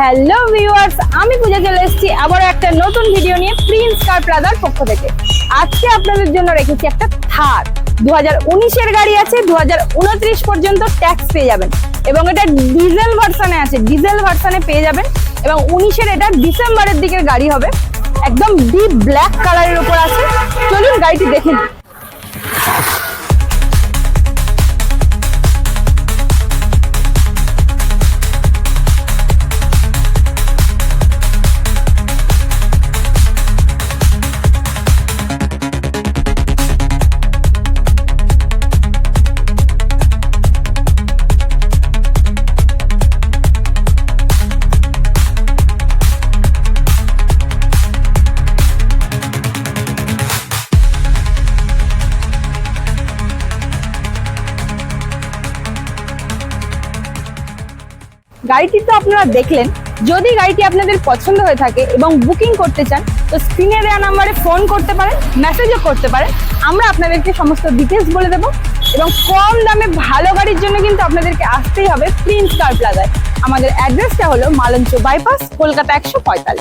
Hello viewers, আমি পূজা চলে এসেছি আবার একটা নতুন ভিডিও নিয়ে প্রিন্স কার প্লাজার পক্ষ থেকে। আজকে আপনাদের জন্য রেখেছি একটা থার 2019-এর গাড়ি আছে, 2029 পর্যন্ত ট্যাক্স পেয়ে যাবেন এবং এটা ডিজেল ভার্সনে আছে, ডিজেল ভার্সনে পেয়ে যাবেন এবং 19-এর এটা ডিসেম্বরের দিকের গাড়ি হবে, একদম ডিপ ব্ল্যাক কালারের উপর আছে। চলুন গাড়িটি দেখে নিন। গাড়িটি তো আপনারা দেখলেন। যদি গাড়িটি আপনাদের পছন্দ হয়ে থাকে এবং বুকিং করতে চান তো স্ক্রিনে দেওয়া নাম্বারে ফোন করতে পারেন, মেসেজও করতে পারেন। আমরা আপনাদেরকে সমস্ত ডিটেলস বলে দেবো এবং কম দামে ভালো গাড়ির জন্য কিন্তু আপনাদেরকে আসতেই হবে প্রিন্স কার প্লাজায়। আমাদের অ্যাড্রেসটা হলো মালঞ্চ বাইপাস, কলকাতা 145।